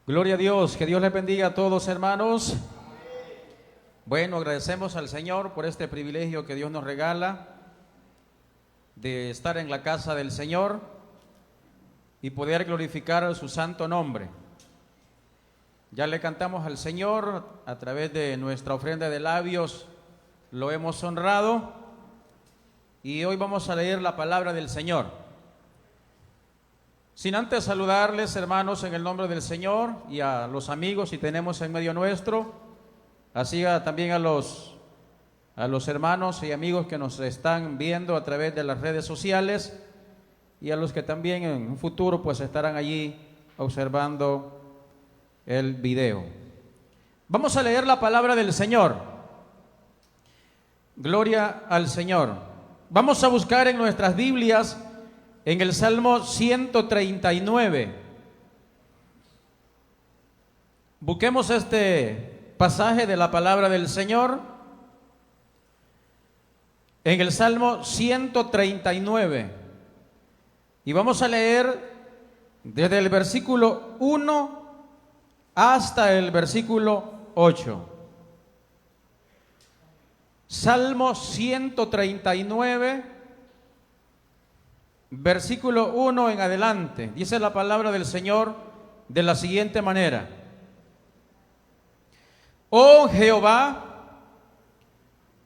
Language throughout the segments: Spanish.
Gloria a Dios, que Dios les bendiga a todos, hermanos. Bueno, agradecemos al Señor por este privilegio que Dios nos regala de estar en la casa del Señor y poder glorificar su santo nombre. Ya le cantamos al Señor a través de nuestra ofrenda de labios, lo hemos honrado y hoy vamos a leer la palabra del Señor. Sin antes saludarles, hermanos, en el nombre del Señor y a los amigos si tenemos en medio nuestro, así también a los hermanos y amigos que nos están viendo a través de las redes sociales y a los que también en un futuro pues estarán allí observando el video. Vamos a leer la palabra del Señor. Gloria al Señor. Vamos a buscar en nuestras Biblias en el Salmo 139. Busquemos este pasaje de la palabra del Señor en el Salmo 139. Y vamos a leer desde el versículo 1 hasta el versículo 8. Salmo 139, versículo 1 en adelante. Dice la palabra del Señor de la siguiente manera: Oh Jehová,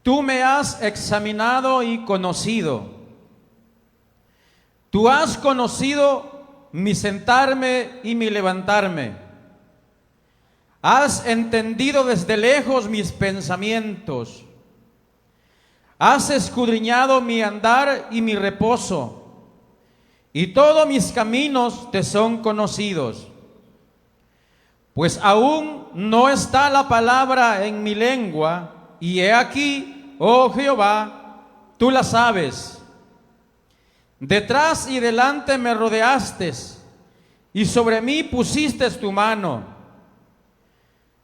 tú me has examinado y conocido. Tú has conocido mi sentarme y mi levantarme. Has entendido desde lejos mis pensamientos. Has escudriñado mi andar y mi reposo, y todos mis caminos te son conocidos. Pues aún no está la palabra en mi lengua, y he aquí, oh Jehová, tú la sabes. Detrás y delante me rodeaste, y sobre mí pusiste tu mano.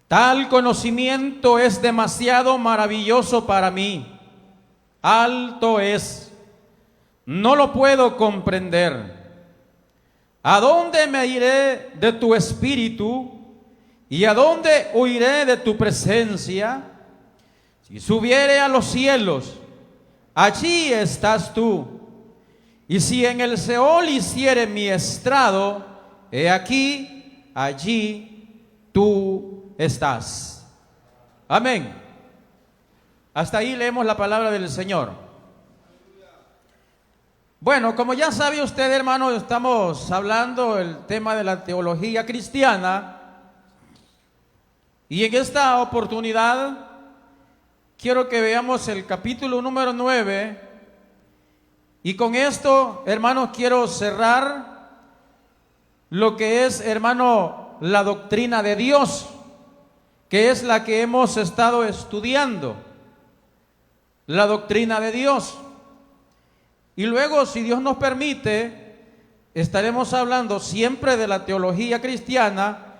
Tal conocimiento es demasiado maravilloso para mí. Alto es, no lo puedo comprender. ¿A dónde me iré de tu espíritu? ¿Y a dónde huiré de tu presencia? Si subiere a los cielos, allí estás tú. Y si en el Seol hiciere mi estrado, he aquí, allí tú estás. Amén. Hasta ahí leemos la palabra del Señor. Bueno, como ya sabe usted, hermano, estamos hablando del tema de la teología cristiana. Y en esta oportunidad quiero que veamos el capítulo número 9. Y con esto, hermanos, quiero cerrar lo que es, hermano, la doctrina de Dios, que es la que hemos estado estudiando. La doctrina de Dios. Y luego, si Dios nos permite, estaremos hablando siempre de la teología cristiana,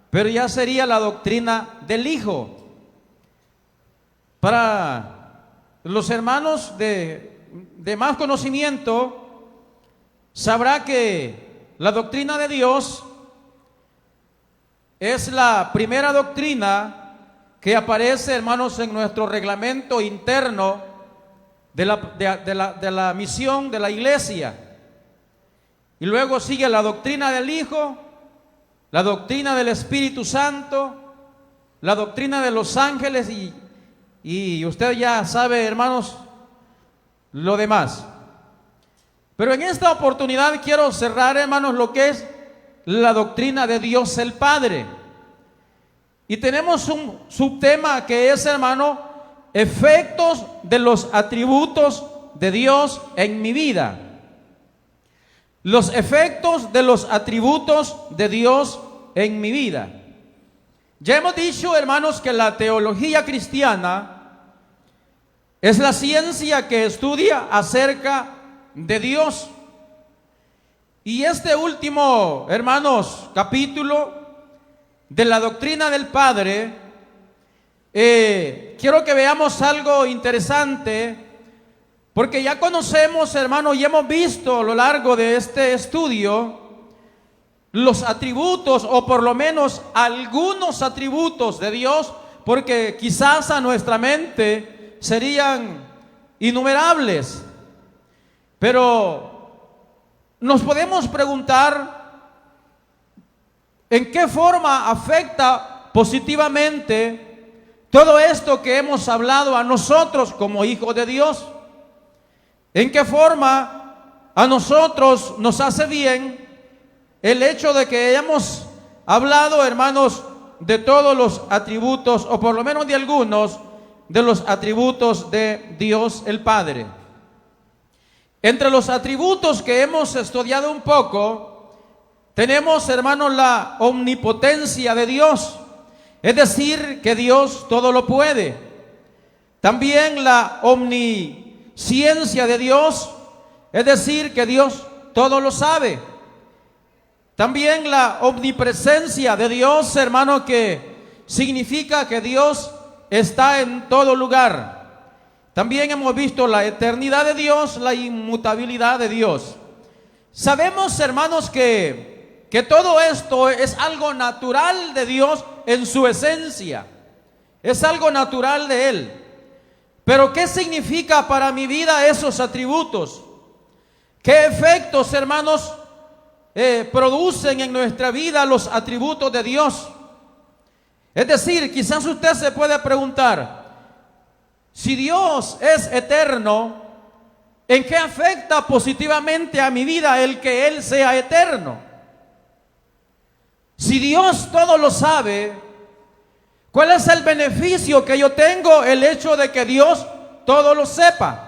pero ya sería la doctrina del Hijo. Para los hermanos de más conocimiento, sabrá que la doctrina de Dios es la primera doctrina que aparece, hermanos, en nuestro reglamento interno de la misión de la iglesia. Y luego sigue la doctrina del Hijo, la doctrina del Espíritu Santo, la doctrina de los ángeles y usted ya sabe, hermanos, lo demás. Pero en esta oportunidad quiero cerrar, hermanos, lo que es la doctrina de Dios el Padre. Y tenemos un subtema que es, hermano, efectos de los atributos de Dios en mi vida. Los efectos de los atributos de Dios en mi vida. Ya hemos dicho, hermanos, que la teología cristiana es la ciencia que estudia acerca de Dios. Y este último, hermanos, capítulo de la doctrina del Padre, quiero que veamos algo interesante, porque ya conocemos, hermanos, y hemos visto a lo largo de este estudio los atributos, o por lo menos algunos atributos de Dios, porque quizás a nuestra mente serían innumerables. Pero nos podemos preguntar en qué forma afecta positivamente todo esto que hemos hablado a nosotros como hijos de Dios. ¿En qué forma a nosotros nos hace bien el hecho de que hayamos hablado, hermanos, de todos los atributos, o por lo menos de algunos de los atributos de Dios el Padre? Entre los atributos que hemos estudiado un poco, tenemos, hermanos, la omnipotencia de Dios, es decir, que Dios todo lo puede. También la omnisciencia de Dios, es decir, que Dios todo lo sabe. También la omnipresencia de Dios, hermano, que significa que Dios está en todo lugar. También hemos visto la eternidad de Dios, la inmutabilidad de Dios. Sabemos, hermanos, que todo esto es algo natural de Dios en su esencia. Es algo natural de Él. Pero ¿qué significa para mi vida esos atributos? ¿Qué efectos, hermanos, producen en nuestra vida los atributos de Dios? Es decir, quizás usted se puede preguntar, si Dios es eterno, ¿en qué afecta positivamente a mi vida el que Él sea eterno? Si Dios todo lo sabe, ¿cuál es el beneficio que yo tengo el hecho de que Dios todo lo sepa?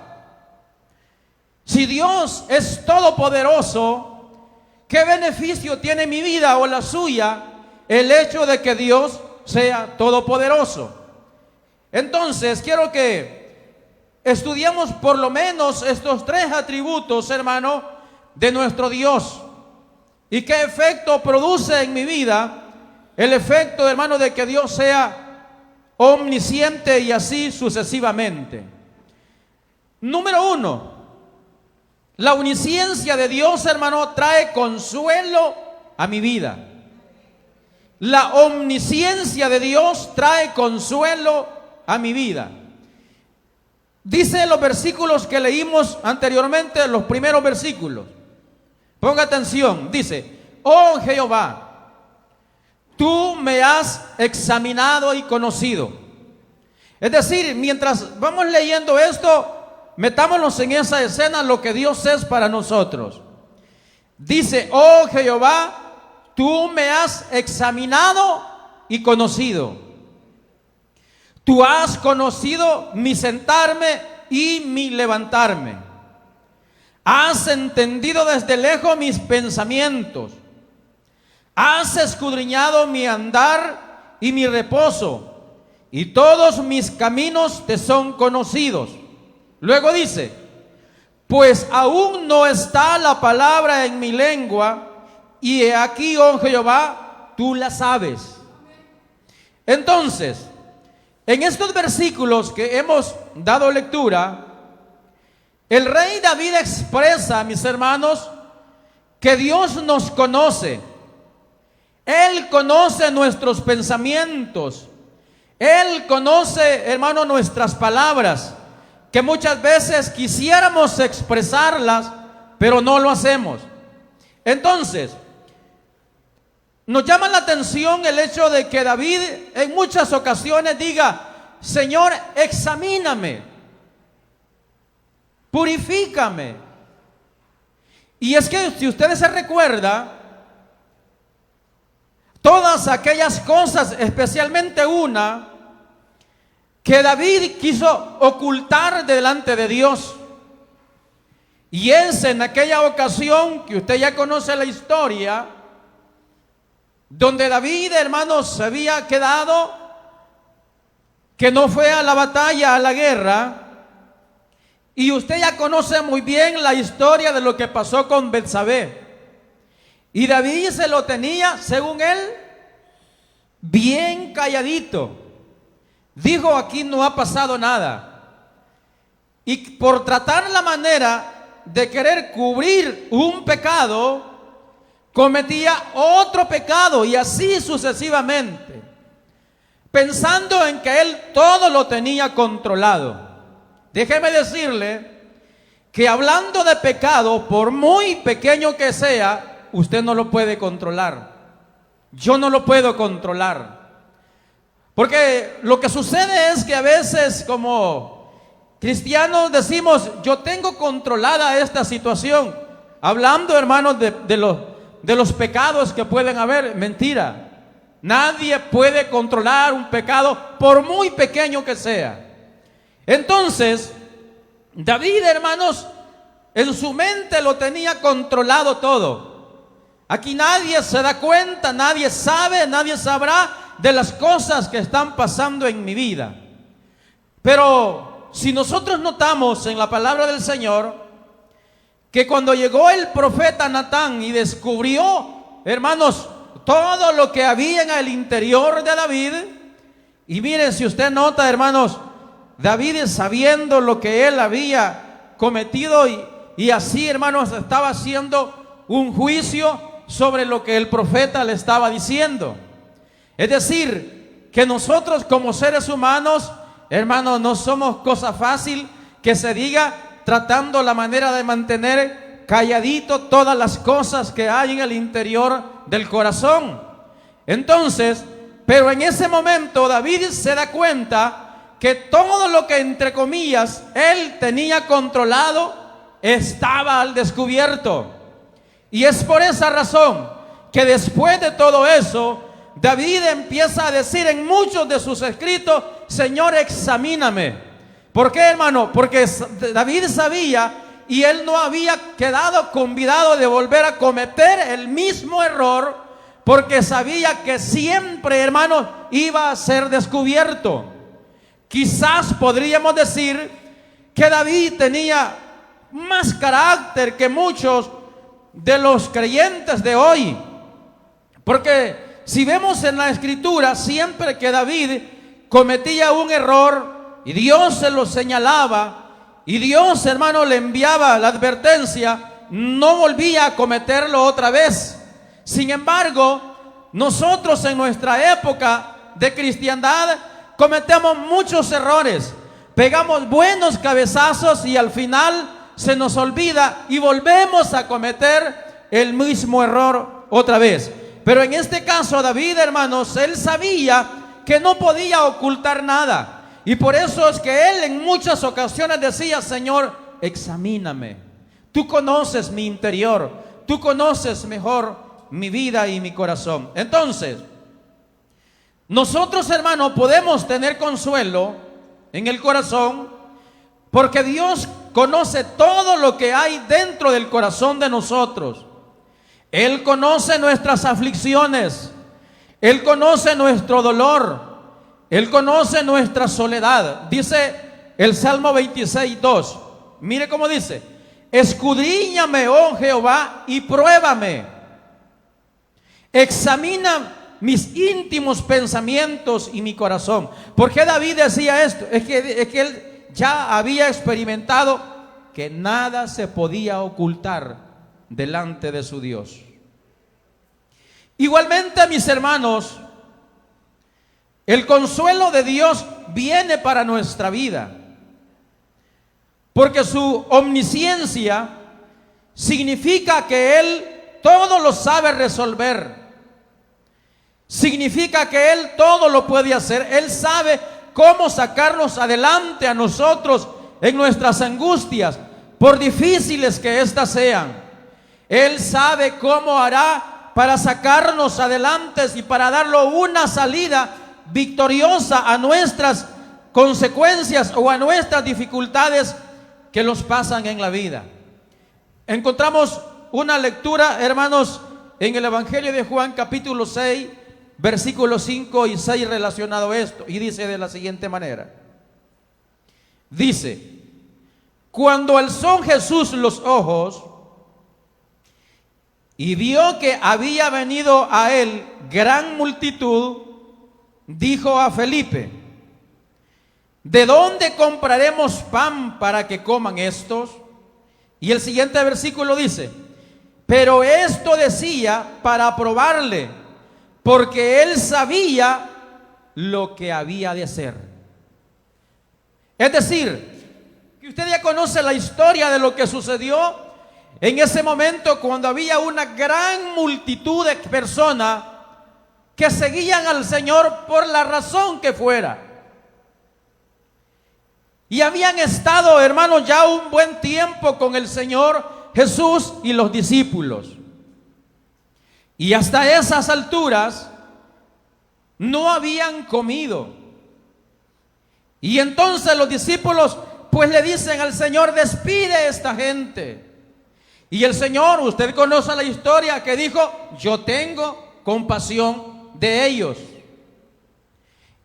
Si Dios es todopoderoso, ¿qué beneficio tiene mi vida o la suya el hecho de que Dios sea todopoderoso? Entonces, quiero que estudiemos por lo menos estos tres atributos, hermano, de nuestro Dios. ¿Y qué efecto produce en mi vida el efecto, hermano, de que Dios sea omnisciente y así sucesivamente? Número uno, la omnisciencia de Dios, hermano, trae consuelo a mi vida. La omnisciencia de Dios trae consuelo a mi vida. Dice los versículos que leímos anteriormente, los primeros versículos. Ponga atención, dice: oh Jehová, tú me has examinado y conocido. Es decir, mientras vamos leyendo esto, metámonos en esa escena lo que Dios es para nosotros. Dice: oh Jehová, tú me has examinado y conocido. Tú has conocido mi sentarme y mi levantarme. Has entendido desde lejos mis pensamientos. Has escudriñado mi andar y mi reposo, y todos mis caminos te son conocidos. Luego dice: pues aún no está la palabra en mi lengua, y he aquí, oh Jehová, tú la sabes. Entonces, en estos versículos que hemos dado lectura, el rey David expresa, mis hermanos, que Dios nos conoce. Él conoce nuestros pensamientos. Él conoce, hermano, nuestras palabras, que muchas veces quisiéramos expresarlas, pero no lo hacemos. Entonces, nos llama la atención el hecho de que David en muchas ocasiones diga: Señor, examíname, purifícame. Y es que si ustedes se recuerdan, todas aquellas cosas, especialmente una, que David quiso ocultar delante de Dios. Y es en aquella ocasión que usted ya conoce la historia, donde David, hermanos, se había quedado, que no fue a la batalla, a la guerra. Y usted ya conoce muy bien la historia de lo que pasó con Betsabé. Y David se lo tenía, según él, bien calladito. Dijo: aquí no ha pasado nada. Y por tratar la manera de querer cubrir un pecado, cometía otro pecado y así sucesivamente, pensando en que él todo lo tenía controlado. Déjeme decirle que hablando de pecado, por muy pequeño que sea, usted no lo puede controlar. Yo no lo puedo controlar. Porque lo que sucede es que a veces como cristianos decimos, yo tengo controlada esta situación. Hablando, hermanos, de los pecados que pueden haber. Mentira. Nadie puede controlar un pecado por muy pequeño que sea. Entonces, David, hermanos, en su mente lo tenía controlado todo. Aquí nadie se da cuenta, nadie sabe, nadie sabrá de las cosas que están pasando en mi vida. Pero si nosotros notamos en la palabra del Señor que cuando llegó el profeta Natán y descubrió, hermanos, todo lo que había en el interior de David, y miren, si usted nota, hermanos, David sabiendo lo que él había cometido y así, hermanos, estaba haciendo un juicio sobre lo que el profeta le estaba diciendo. Es decir, que nosotros como seres humanos, hermanos, no somos cosa fácil que se diga, tratando la manera de mantener calladito todas las cosas que hay en el interior del corazón. Entonces, pero en ese momento David se da cuenta que todo lo que, entre comillas, él tenía controlado estaba al descubierto. Y es por esa razón que después de todo eso, David empieza a decir en muchos de sus escritos, Señor, examíname. ¿Por qué, hermano? Porque David sabía y él no había quedado convidado de volver a cometer el mismo error, porque sabía que siempre, hermano, iba a ser descubierto. Quizás podríamos decir que David tenía más carácter que muchos de los creyentes de hoy. Porque si vemos en la escritura, siempre que David cometía un error y Dios se lo señalaba y Dios, hermano, le enviaba la advertencia, no volvía a cometerlo otra vez. Sin embargo, nosotros en nuestra época de cristiandad cometemos muchos errores, pegamos buenos cabezazos y al final se nos olvida y volvemos a cometer el mismo error otra vez. Pero en este caso David, hermanos, él sabía que no podía ocultar nada. Y por eso es que él en muchas ocasiones decía, Señor, examíname. Tú conoces mi interior, tú conoces mejor mi vida y mi corazón. Entonces, nosotros, hermanos, podemos tener consuelo en el corazón porque Dios conoce todo lo que hay dentro del corazón de nosotros. Él conoce nuestras aflicciones, Él conoce nuestro dolor, Él conoce nuestra soledad. Dice el Salmo 26:2. Mire cómo dice: escudriñame, oh Jehová, y pruébame. Examina mis íntimos pensamientos y mi corazón. ¿Por qué David decía esto? Es que él ya había experimentado que nada se podía ocultar delante de su Dios. Igualmente, mis hermanos, el consuelo de Dios viene para nuestra vida, porque su omnisciencia significa que Él todo lo sabe resolver. Significa que Él todo lo puede hacer. Él sabe cómo sacarnos adelante a nosotros en nuestras angustias, por difíciles que éstas sean. Él sabe cómo hará para sacarnos adelante y para darle una salida victoriosa a nuestras consecuencias o a nuestras dificultades que nos pasan en la vida. Encontramos una lectura, hermanos, en el Evangelio de Juan, capítulo 6, versículos 5 y 6 relacionado a esto, y dice de la siguiente manera. Dice: cuando alzó Jesús los ojos y vio que había venido a él gran multitud, dijo a Felipe: ¿de dónde compraremos pan para que coman estos? Y el siguiente versículo dice: Pero esto decía para probarle, porque él sabía lo que había de hacer. Es decir, que usted ya conoce la historia de lo que sucedió en ese momento cuando había una gran multitud de personas que seguían al Señor por la razón que fuera. Y habían estado, hermanos, ya un buen tiempo con el Señor Jesús y los discípulos. Y hasta esas alturas no habían comido. Y entonces los discípulos pues le dicen al Señor: despide a esta gente. Y el Señor, usted conoce la historia, que dijo: yo tengo compasión de ellos.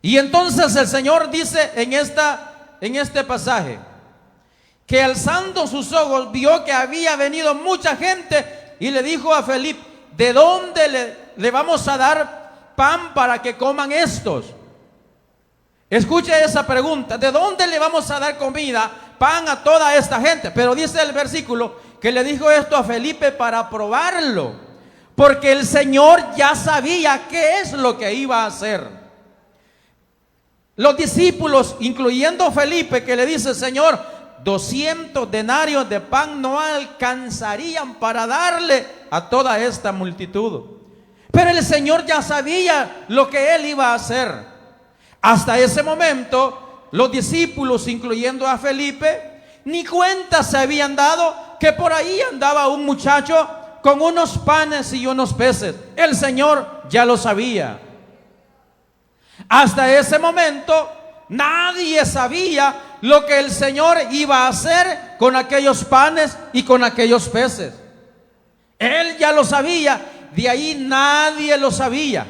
Y entonces el Señor dice en este pasaje que alzando sus ojos vio que había venido mucha gente y le dijo a Felipe: ¿de dónde le vamos a dar pan para que coman estos? Escuche esa pregunta: ¿de dónde le vamos a dar comida, pan a toda esta gente? Pero dice el versículo que le dijo esto a Felipe para probarlo, porque el Señor ya sabía qué es lo que iba a hacer. Los discípulos, incluyendo Felipe, que le dice: Señor, 200 denarios de pan no alcanzarían para darle a toda esta multitud. Pero el Señor ya sabía lo que él iba a hacer. Hasta ese momento, los discípulos, incluyendo a Felipe, ni cuenta se habían dado que por ahí andaba un muchacho con unos panes y unos peces. El Señor ya lo sabía. Hasta ese momento, nadie sabía lo que el Señor iba a hacer con aquellos panes y con aquellos peces. Él ya lo sabía, de ahí nadie lo sabía.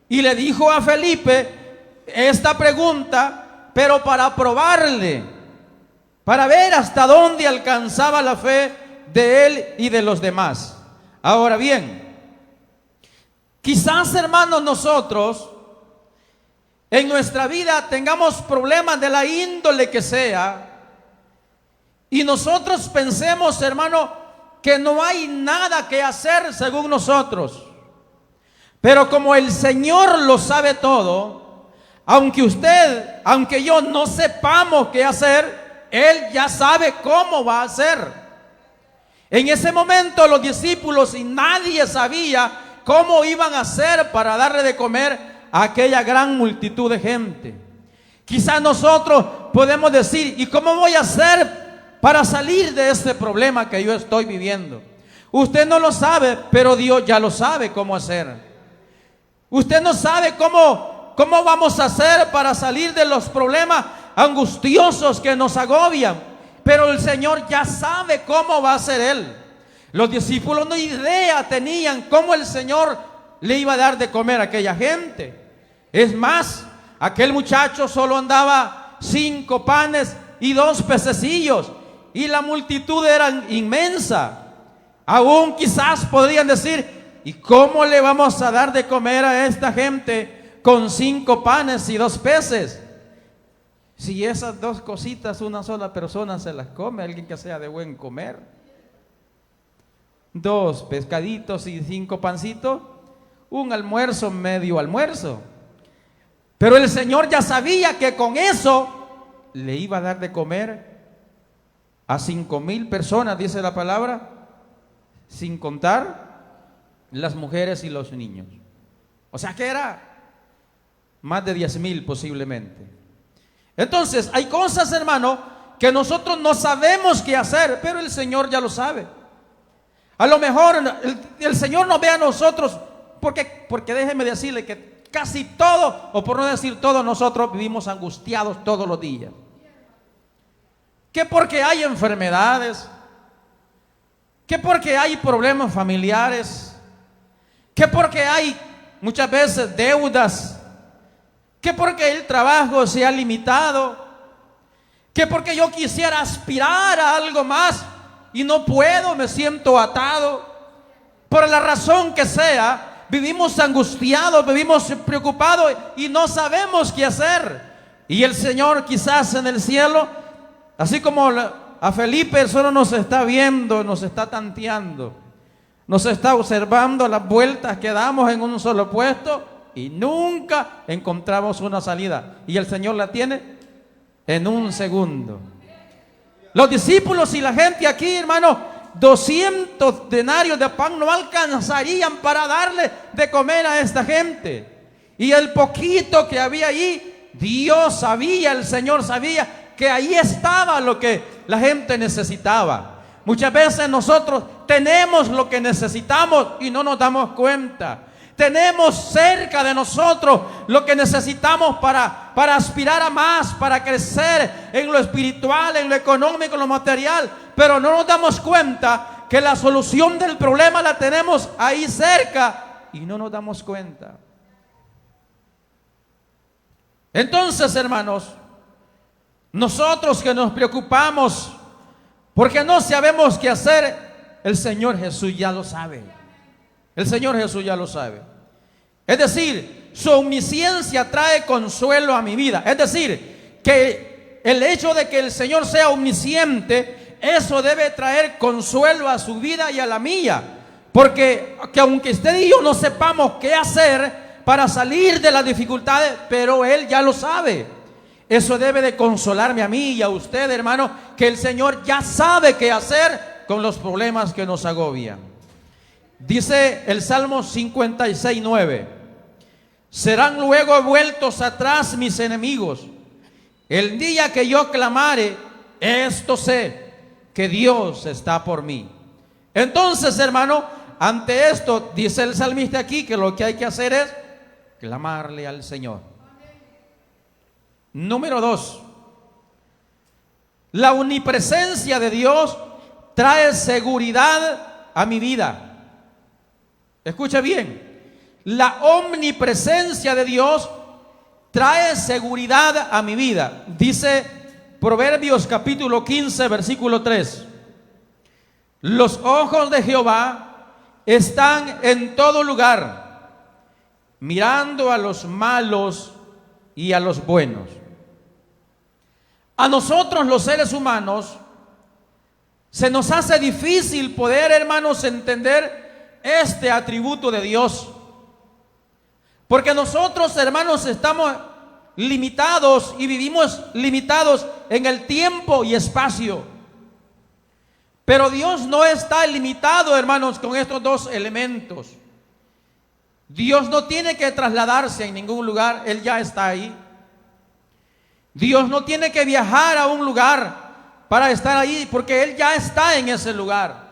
Y le dijo a Felipe esta pregunta, pero para probarle, para ver hasta dónde alcanzaba la fe de él y de los demás. Ahora bien, quizás, hermanos, nosotros en nuestra vida tengamos problemas de la índole que sea, y nosotros pensemos, hermano, que no hay nada que hacer según nosotros. Pero como el Señor lo sabe todo, aunque yo no sepamos qué hacer, Él ya sabe cómo va a hacer. En ese momento los discípulos y nadie sabía cómo iban a hacer para darle de comer a aquella gran multitud de gente. Quizás nosotros podemos decir: ¿y cómo voy a hacer para salir de este problema que yo estoy viviendo? Usted no lo sabe, pero Dios ya lo sabe cómo hacer. Usted no sabe cómo vamos a hacer para salir de los problemas angustiosos que nos agobian, pero el Señor ya sabe cómo va a hacer Él. Los discípulos no idea tenían cómo el Señor le iba a dar de comer a aquella gente. Es más, aquel muchacho solo andaba 5 panes y 2 pececillos, y la multitud era inmensa. Aún quizás podrían decir: ¿y cómo le vamos a dar de comer a esta gente con 5 panes y 2 peces? Si esas 2 cositas una sola persona se las come, alguien que sea de buen comer. 2 pescaditos y 5 pancitos, un almuerzo, medio almuerzo. Pero el Señor ya sabía que con eso le iba a dar de comer a 5,000 personas, dice la palabra, sin contar las mujeres y los niños. O sea que era más de 10,000 posiblemente. Entonces hay cosas, hermano, que nosotros no sabemos qué hacer, pero el Señor ya lo sabe. A lo mejor el Señor nos ve a nosotros, porque déjeme decirle que casi todo, o por no decir todo, nosotros vivimos angustiados todos los días. Que porque hay enfermedades, que porque hay problemas familiares, que porque hay muchas veces deudas, que porque el trabajo se ha limitado, que porque yo quisiera aspirar a algo más y no puedo, me siento atado. Por la razón que sea, vivimos angustiados, vivimos preocupados y no sabemos qué hacer. Y el Señor quizás en el cielo, así como a Felipe, solo nos está viendo, nos está tanteando. Nos está observando las vueltas que damos en un solo puesto y nunca encontramos una salida. Y el Señor la tiene en un segundo. Los discípulos y la gente aquí, hermano, 200 denarios de pan no alcanzarían para darle de comer a esta gente. Y el poquito que había ahí, Dios sabía, el Señor sabía que ahí estaba lo que la gente necesitaba. Muchas veces nosotros tenemos lo que necesitamos y no nos damos cuenta. Tenemos cerca de nosotros lo que necesitamos para aspirar a más, para crecer en lo espiritual, en lo económico, en lo material. Pero no nos damos cuenta que la solución del problema la tenemos ahí cerca y no nos damos cuenta. Entonces, hermanos, nosotros que nos preocupamos porque no sabemos qué hacer, el Señor Jesús ya lo sabe. El Señor Jesús ya lo sabe. Es decir, su omnisciencia trae consuelo a mi vida. Es decir, que el hecho de que el Señor sea omnisciente, eso debe traer consuelo a su vida y a la mía. Porque que aunque usted y yo no sepamos qué hacer para salir de las dificultades, pero Él ya lo sabe. Eso debe de consolarme a mí y a usted, hermano, que el Señor ya sabe qué hacer con los problemas que nos agobian. Dice el Salmo 56:9: serán luego vueltos atrás mis enemigos. El día que yo clamare, esto sé, que Dios está por mí. Entonces, hermano, ante esto, dice el salmista aquí, que lo que hay que hacer es clamarle al Señor. Número 2, la omnipresencia de Dios trae seguridad a mi vida. Escucha bien, la omnipresencia de Dios trae seguridad a mi vida. Dice Proverbios capítulo 15, versículo 3: los ojos de Jehová están en todo lugar, mirando a los malos y a los buenos. A nosotros los seres humanos se nos hace difícil poder, hermanos, entender este atributo de Dios. Porque nosotros, hermanos, estamos limitados y vivimos limitados en el tiempo y espacio. Pero Dios no está limitado, hermanos, con estos dos elementos. Dios no tiene que trasladarse en ningún lugar, Él ya está ahí. Dios no tiene que viajar a un lugar para estar ahí, porque Él ya está en ese lugar.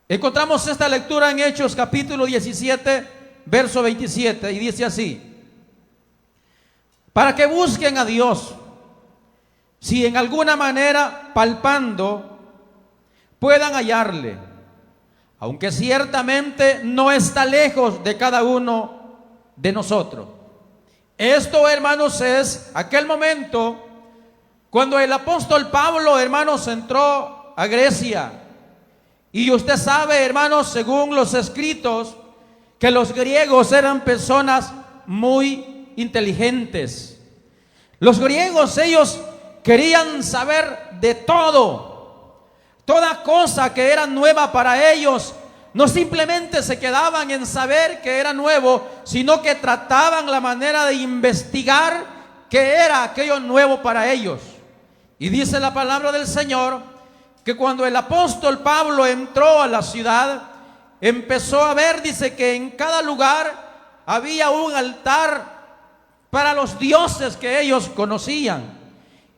Encontramos esta lectura en Hechos capítulo 17, verso 27, y dice así: para que busquen a Dios, si en alguna manera palpando puedan hallarle, aunque ciertamente no está lejos de cada uno de nosotros. Esto, hermanos, es aquel momento cuando el apóstol Pablo, hermanos, entró a Grecia. Y usted sabe, hermanos, según los escritos, que los griegos eran personas muy inteligentes. Los griegos, ellos querían saber de todo. Toda cosa que era nueva para ellos, no simplemente se quedaban en saber que era nuevo, sino que trataban la manera de investigar qué era aquello nuevo para ellos. Y dice la palabra del Señor que cuando el apóstol Pablo entró a la ciudad, empezó a ver, dice, que en cada lugar había un altar para los dioses que ellos conocían.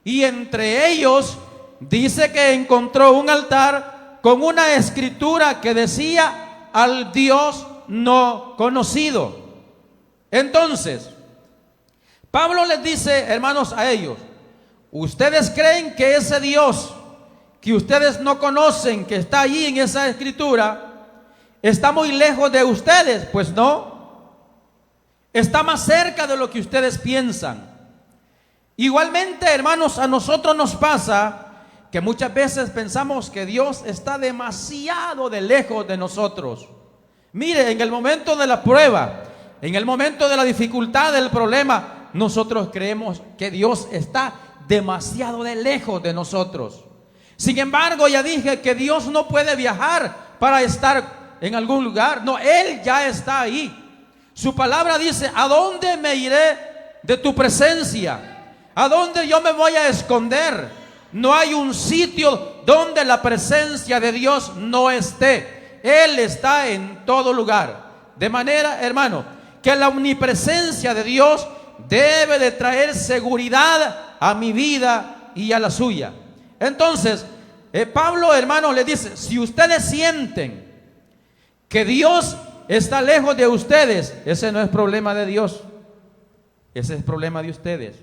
Y entre ellos dice que encontró un altar con una escritura que decía: al Dios no conocido. Entonces, Pablo les dice, hermanos, a ellos: ¿ustedes creen que ese Dios que ustedes no conocen, que está allí en esa escritura, está muy lejos de ustedes? Pues no, está más cerca de lo que ustedes piensan. Igualmente, hermanos, a nosotros nos pasa que muchas veces pensamos que Dios está demasiado de lejos de nosotros. Mire, en el momento de la prueba, en el momento de la dificultad, del problema, nosotros creemos que Dios está demasiado de lejos de nosotros. Sin embargo, ya dije que Dios no puede viajar para estar en algún lugar. No, Él ya está ahí. Su palabra dice: ¿a dónde me iré de tu presencia? ¿A dónde yo me voy a esconder? No hay un sitio donde la presencia de Dios no esté. Él está en todo lugar. De manera, hermano, que la omnipresencia de Dios debe de traer seguridad a mi vida y a la suya. Entonces, Pablo, hermano, le dice: si ustedes sienten que Dios está lejos de ustedes, ese no es problema de Dios, ese es problema de ustedes.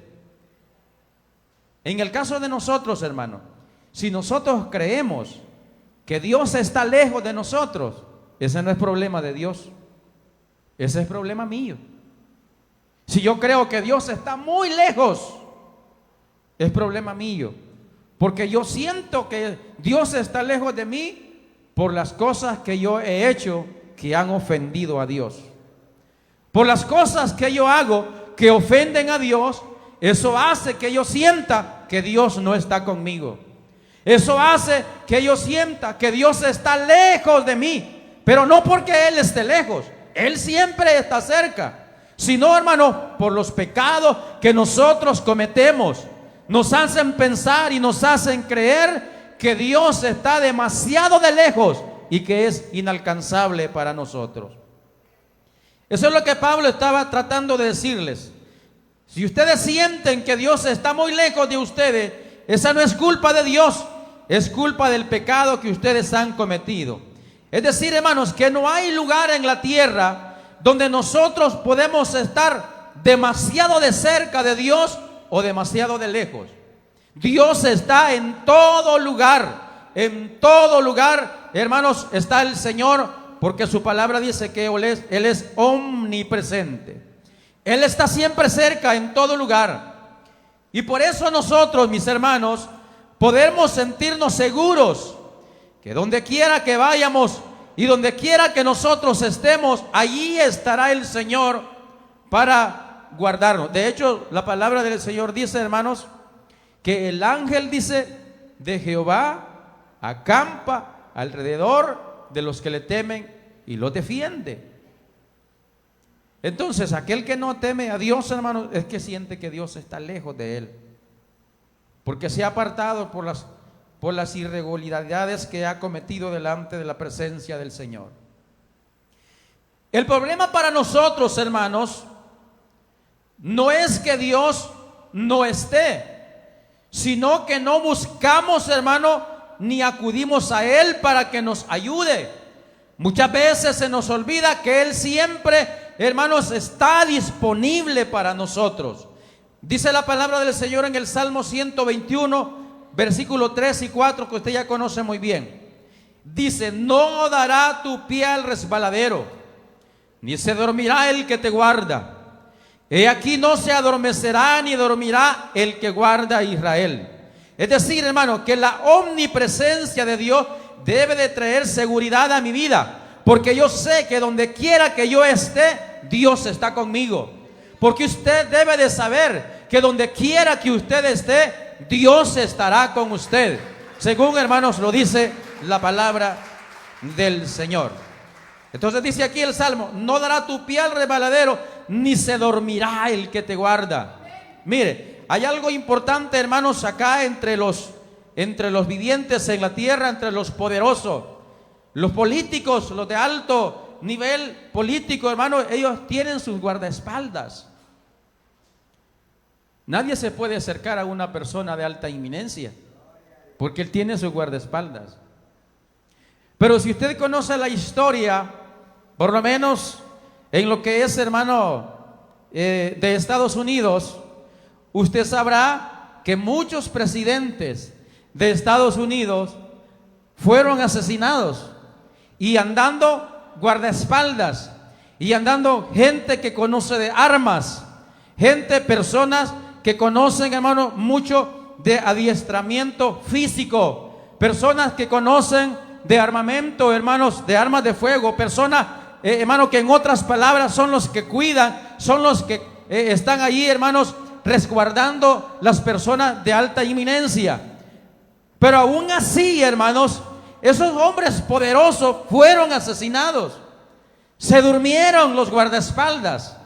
En el caso de nosotros, hermano, si nosotros creemos que Dios está lejos de nosotros, ese no es problema de Dios, ese es problema mío. Si yo creo que Dios está muy lejos, es problema mío, porque yo siento que Dios está lejos de mí por las cosas que yo he hecho que han ofendido a Dios. Por las cosas que yo hago que ofenden a Dios, eso hace que yo sienta que Dios no está conmigo. Eso hace que yo sienta que Dios está lejos de mí, pero no porque Él esté lejos, Él siempre está cerca, sino, hermano, por los pecados que nosotros cometemos. Nos hacen pensar y nos hacen creer que Dios está demasiado de lejos y que es inalcanzable para nosotros. Eso es lo que Pablo estaba tratando de decirles. Si ustedes sienten que Dios está muy lejos de ustedes, esa no es culpa de Dios, es culpa del pecado que ustedes han cometido. Es decir, hermanos, que no hay lugar en la tierra donde nosotros podemos estar demasiado de cerca de Dios o demasiado de lejos. Dios está en todo lugar, hermanos, está el Señor, porque su palabra dice que Él es omnipresente. Él está siempre cerca, en todo lugar. Y por eso nosotros, mis hermanos, podemos sentirnos seguros que donde quiera que vayamos y donde quiera que nosotros estemos, allí estará el Señor para guardarnos. De hecho, la palabra del Señor dice, hermanos, que el ángel, dice, de Jehová acampa alrededor de los que le temen y los defiende. Entonces, aquel que no teme a Dios, hermanos, es que siente que Dios está lejos de él, porque se ha apartado por las irregularidades que ha cometido delante de la presencia del Señor. El problema para nosotros, hermanos, no es que Dios no esté, sino que no buscamos, hermano, ni acudimos a Él para que nos ayude. Muchas veces se nos olvida que Él siempre, hermanos, está disponible para nosotros. Dice la palabra del Señor en el Salmo 121, versículo 3 y 4, que usted ya conoce muy bien. Dice: no dará tu pie al resbaladero, ni se dormirá el que te guarda. He aquí no se adormecerá ni dormirá el que guarda a Israel. Es decir, hermano, que la omnipresencia de Dios debe de traer seguridad a mi vida, porque yo sé que donde quiera que yo esté, Dios está conmigo. Porque usted debe de saber que donde quiera que usted esté, Dios estará con usted, según, hermanos, lo dice la palabra del Señor. Entonces dice aquí el Salmo: no dará tu pie al resbaladero, ni se dormirá el que te guarda. Mire, hay algo importante, hermanos, acá entre los vivientes en la tierra, entre los poderosos, los políticos, los de alto nivel político, hermanos, ellos tienen sus guardaespaldas. Nadie se puede acercar a una persona de alta inminencia, porque él tiene sus guardaespaldas. Pero si usted conoce la historia, por lo menos en lo que es, hermano, de Estados Unidos, usted sabrá que muchos presidentes de Estados Unidos fueron asesinados, y andando guardaespaldas, y andando gente que conoce de armas, personas que conocen, hermano, mucho de adiestramiento físico, personas que conocen de armamento, hermanos, de armas de fuego, personas, hermano, que en otras palabras son los que cuidan, son los que están allí, hermanos, resguardando las personas de alta inminencia. Pero aún así, hermanos, esos hombres poderosos fueron asesinados. Se durmieron los guardaespaldas.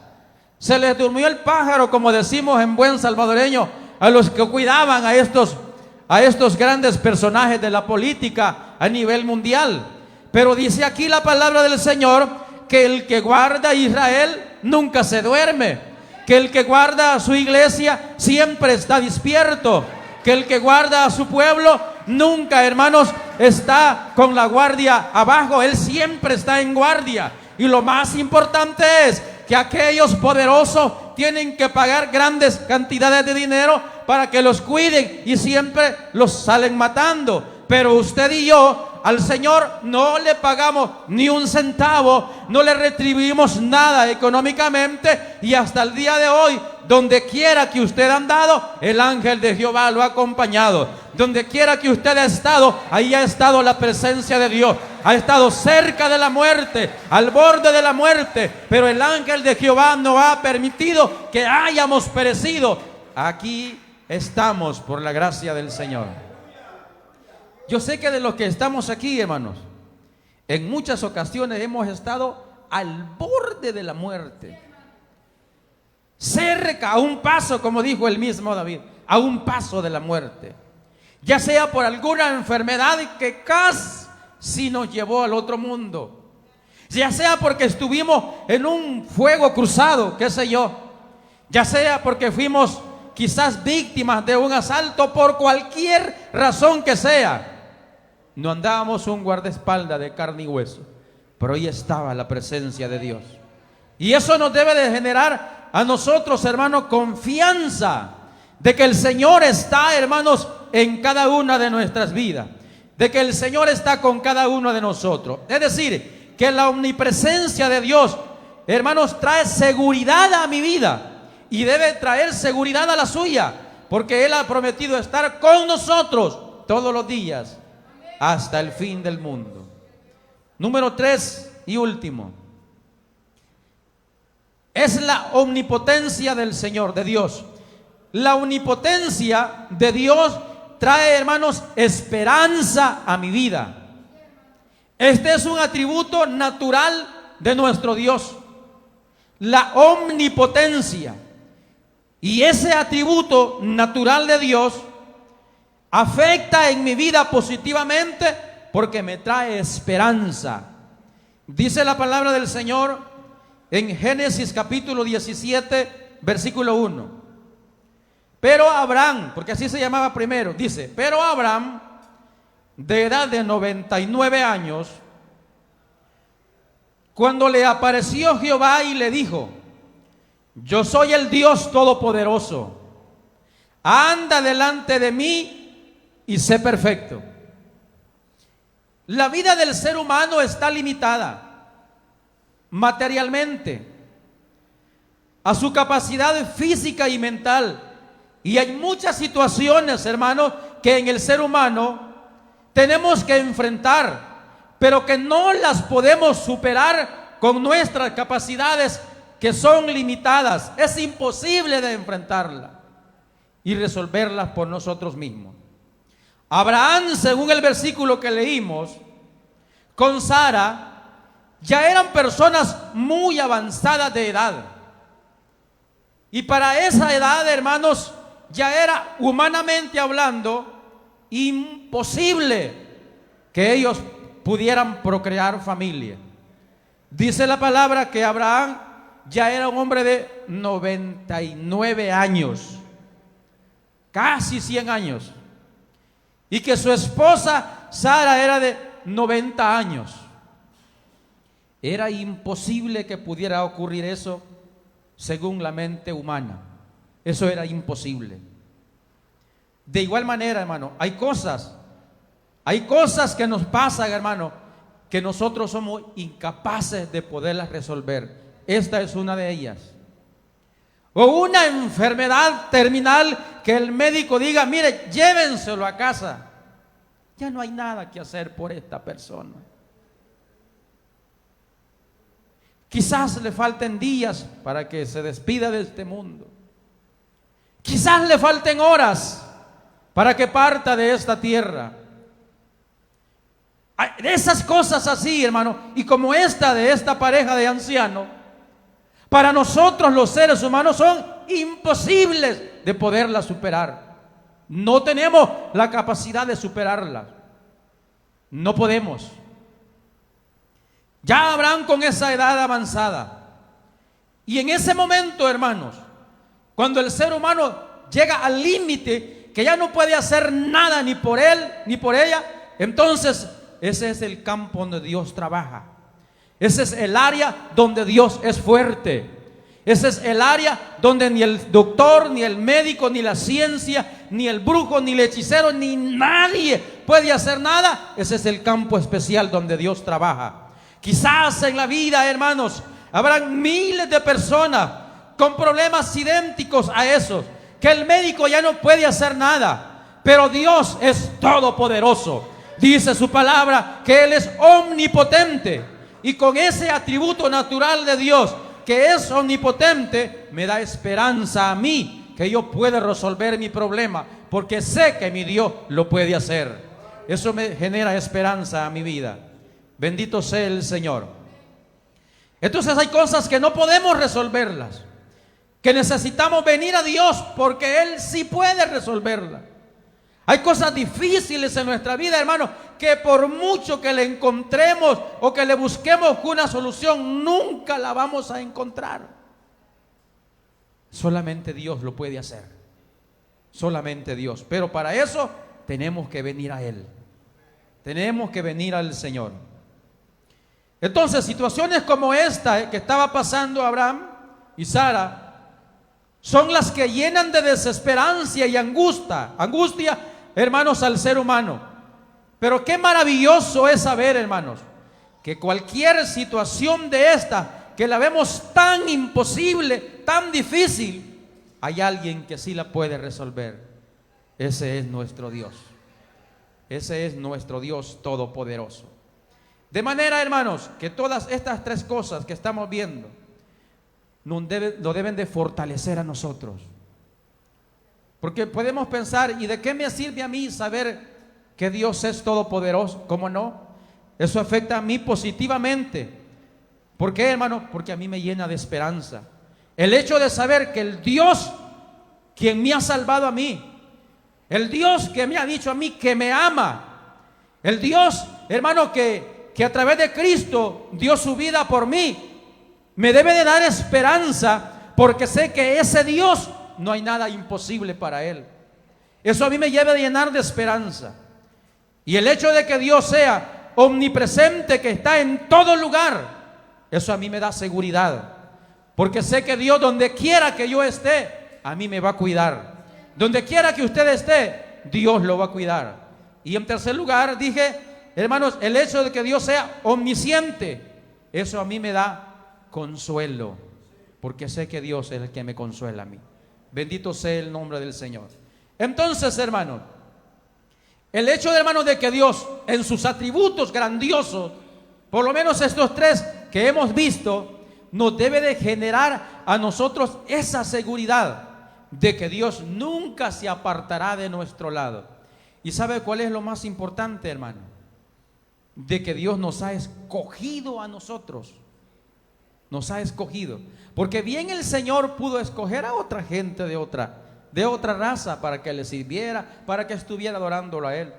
Se les durmió el pájaro, como decimos en buen salvadoreño, a los que cuidaban a estos grandes personajes de la política a nivel mundial. Pero dice aquí la palabra del Señor que el que guarda a Israel nunca se duerme, que el que guarda a su iglesia siempre está despierto, que el que guarda a su pueblo nunca, hermanos, está con la guardia abajo. Él siempre está en guardia. Y lo más importante es que aquellos poderosos tienen que pagar grandes cantidades de dinero para que los cuiden, y siempre los salen matando. Pero usted y yo, al Señor no le pagamos ni un centavo, no le retribuimos nada económicamente, y hasta el día de hoy, donde quiera que usted ha andado, el ángel de Jehová lo ha acompañado. Donde quiera que usted ha estado, ahí ha estado la presencia de Dios. Ha estado cerca de la muerte, al borde de la muerte, pero el ángel de Jehová no ha permitido que hayamos perecido. Aquí estamos por la gracia del Señor. Yo sé que de los que estamos aquí, hermanos, en muchas ocasiones hemos estado al borde de la muerte, cerca, a un paso, como dijo el mismo David, a un paso de la muerte, ya sea por alguna enfermedad que casi nos llevó al otro mundo, ya sea porque estuvimos en un fuego cruzado, qué sé yo, ya sea porque fuimos quizás víctimas de un asalto, por cualquier razón que sea. No andábamos un guardaespaldas de carne y hueso, pero ahí estaba la presencia de Dios. Y eso nos debe de generar a nosotros, hermanos, confianza de que el Señor está, hermanos, en cada una de nuestras vidas, de que el Señor está con cada uno de nosotros. Es decir, que la omnipresencia de Dios, hermanos, trae seguridad a mi vida y debe traer seguridad a la suya, porque Él ha prometido estar con nosotros todos los días hasta el fin del mundo. Número 3 y último, es la omnipotencia del Señor, de Dios. La omnipotencia de Dios trae, hermanos, esperanza a mi vida. Este es un atributo natural de nuestro Dios, la omnipotencia. Y ese atributo natural de Dios afecta en mi vida positivamente porque me trae esperanza. Dice la palabra del Señor en Génesis capítulo 17, versículo 1. Pero Abraham, porque así se llamaba primero, dice, pero Abraham, de edad de 99 años, cuando le apareció Jehová y le dijo: yo soy el Dios Todopoderoso, anda delante de mí y sé perfecto. La vida del ser humano está limitada materialmente a su capacidad física y mental, y hay muchas situaciones, hermanos, que en el ser humano tenemos que enfrentar, pero que no las podemos superar con nuestras capacidades, que son limitadas. Es imposible de enfrentarlas y resolverlas por nosotros mismos. Abraham, según el versículo que leímos, con Sara, ya eran personas muy avanzadas de edad. Y para esa edad, hermanos, ya era, humanamente hablando, imposible que ellos pudieran procrear familia. Dice la palabra que Abraham ya era un hombre de 99 años, casi 100 años, y que su esposa Sara era de 90 años. Era imposible que pudiera ocurrir eso según la mente humana. Eso era imposible. De igual manera, hermano, hay cosas que nos pasan, hermano, que nosotros somos incapaces de poderlas resolver. Esta es una de ellas. O una enfermedad terminal que el médico diga: mire, llévenselo a casa. Ya no hay nada que hacer por esta persona. Quizás le falten días para que se despida de este mundo. Quizás le falten horas para que parta de esta tierra. Esas cosas así, hermano, y como esta de esta pareja de ancianos, para nosotros los seres humanos son imposibles de poderlas superar. No tenemos la capacidad de superarlas. No podemos. Ya Abraham con esa edad avanzada. Y en ese momento, hermanos, cuando el ser humano llega al límite que ya no puede hacer nada ni por él ni por ella, entonces ese es el campo donde Dios trabaja. Ese es el área donde Dios es fuerte. Ese es el área donde ni el doctor, ni el médico, ni la ciencia, ni el brujo, ni el hechicero, ni nadie puede hacer nada. Ese es el campo especial donde Dios trabaja. Quizás en la vida, hermanos, habrán miles de personas con problemas idénticos a esos, que el médico ya no puede hacer nada, pero Dios es todopoderoso. Dice su palabra que Él es omnipotente, y con ese atributo natural de Dios, que es omnipotente, me da esperanza a mí, que yo pueda resolver mi problema, porque sé que mi Dios lo puede hacer. Eso me genera esperanza a mi vida. Bendito sea el Señor. Entonces hay cosas que no podemos resolverlas, que necesitamos venir a Dios porque Él sí puede resolverlas. Hay cosas difíciles en nuestra vida, hermano, que por mucho que le encontremos o que le busquemos una solución, nunca la vamos a encontrar. Solamente Dios lo puede hacer. Solamente Dios. Pero para eso tenemos que venir a Él. Tenemos que venir al Señor. Entonces, situaciones como esta que estaba pasando Abraham y Sara son las que llenan de desesperanza y angustia, hermanos, al ser humano. Pero qué maravilloso es saber, hermanos, que cualquier situación de esta, que la vemos tan imposible, tan difícil, hay alguien que sí la puede resolver. Ese es nuestro Dios. Ese es nuestro Dios todopoderoso. De manera, hermanos, que todas estas tres cosas que estamos viendo nos deben de fortalecer a nosotros. Porque podemos pensar, ¿y de qué me sirve a mí saber que Dios es todopoderoso? ¿Cómo no? Eso afecta a mí positivamente. ¿Por qué, hermano? Porque a mí me llena de esperanza. El hecho de saber que el Dios, quien me ha salvado a mí, el Dios que me ha dicho a mí que me ama, el Dios, hermano, que a través de Cristo dio su vida por mí, me debe de dar esperanza, porque sé que ese Dios no hay nada imposible para Él. Eso a mí me debe de llenar de esperanza. Y el hecho de que Dios sea omnipresente, que está en todo lugar, eso a mí me da seguridad, porque sé que Dios, donde quiera que yo esté, a mí me va a cuidar. Donde quiera que usted esté, Dios lo va a cuidar. Y en tercer lugar dije, hermanos, el hecho de que Dios sea omnisciente, eso a mí me da consuelo, porque sé que Dios es el que me consuela a mí. Bendito sea el nombre del Señor. Entonces, hermanos, el hecho, hermanos, de que Dios en sus atributos grandiosos, por lo menos estos tres que hemos visto, nos debe de generar a nosotros esa seguridad de que Dios nunca se apartará de nuestro lado. ¿Y sabe cuál es lo más importante, hermano? De que Dios nos ha escogido a nosotros. Nos ha escogido. Porque bien el Señor pudo escoger a otra gente de otra raza para que le sirviera, para que estuviera adorándolo a Él.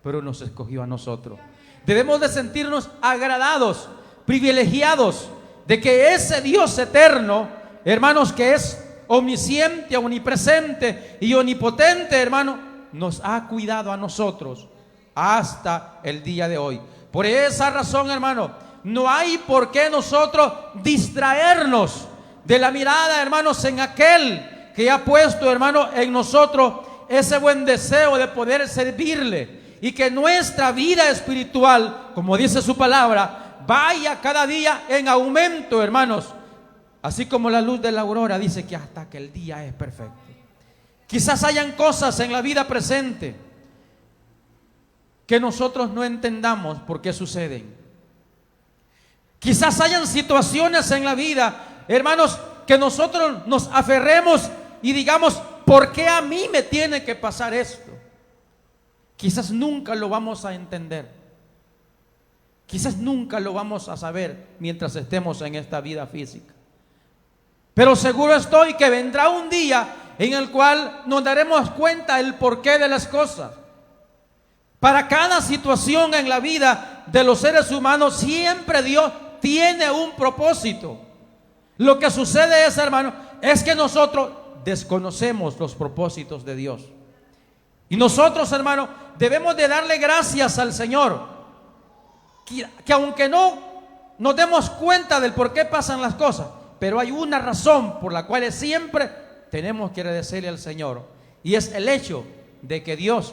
Pero nos escogió a nosotros. Debemos de sentirnos agradados, privilegiados, de que ese Dios eterno, hermanos, que es omnisciente, omnipresente y omnipotente, hermano, nos ha cuidado a nosotros hasta el día de hoy. Por esa razón, hermano, no hay por qué nosotros distraernos de la mirada, hermanos, en aquel que ha puesto, hermano, en nosotros ese buen deseo de poder servirle, y que nuestra vida espiritual, como dice su palabra, vaya cada día en aumento, hermanos. Así como la luz de la aurora dice que hasta que el día es perfecto. Quizás hayan cosas en la vida presente que nosotros no entendamos por qué suceden. Quizás hayan situaciones en la vida, hermanos, que nosotros nos aferremos y digamos, ¿por qué a mí me tiene que pasar esto? Quizás nunca lo vamos a entender. Quizás nunca lo vamos a saber mientras estemos en esta vida física. Pero seguro estoy que vendrá un día en el cual nos daremos cuenta el porqué de las cosas. Para cada situación en la vida de los seres humanos, siempre Dios tiene un propósito. Lo que sucede es, hermano, es que nosotros desconocemos los propósitos de Dios. Y nosotros, hermano, debemos de darle gracias al Señor. Que aunque no nos demos cuenta del por qué pasan las cosas, pero hay una razón por la cual siempre tenemos que agradecerle al Señor. Y es el hecho de que Dios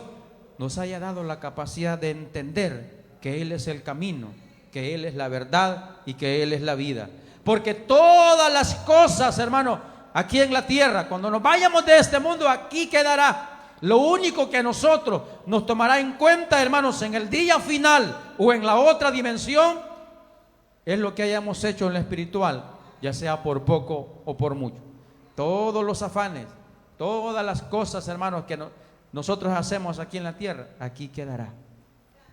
nos haya dado la capacidad de entender que Él es el camino, que Él es la verdad y que Él es la vida. Porque todas las cosas, hermano, aquí en la tierra, cuando nos vayamos de este mundo, aquí quedará. Lo único que a nosotros nos tomará en cuenta, hermanos, en el día final o en la otra dimensión, es lo que hayamos hecho en lo espiritual, ya sea por poco o por mucho. Todos los afanes, todas las cosas, hermanos, que nosotros hacemos aquí en la tierra, aquí quedará.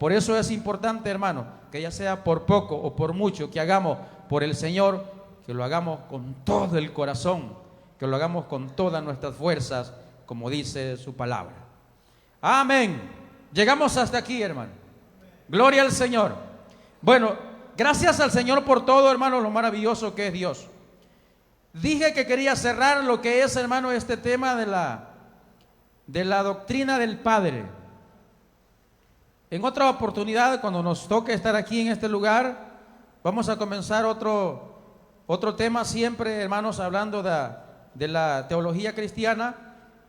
Por eso es importante, hermano, que ya sea por poco o por mucho que hagamos por el Señor, que lo hagamos con todo el corazón, que lo hagamos con todas nuestras fuerzas, como dice su palabra. Amén. Llegamos hasta aquí, hermano. Gloria al Señor. Bueno, gracias al Señor por todo, hermano, lo maravilloso que es Dios. Dije que quería cerrar lo que es, hermano, este tema de la doctrina del Padre. En otra oportunidad, cuando nos toque estar aquí en este lugar, vamos a comenzar otro tema siempre, hermanos, hablando de la teología cristiana.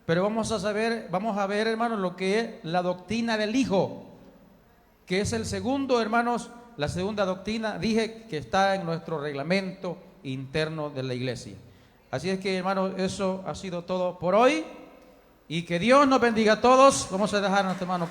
Pero vamos a ver, hermanos, lo que es la doctrina del Hijo, que es el segundo, hermanos, la segunda doctrina, dije que está en nuestro reglamento interno de la iglesia. Así es que, hermanos, eso ha sido todo por hoy, y que Dios nos bendiga a todos. Vamos a dejar a nuestro hermano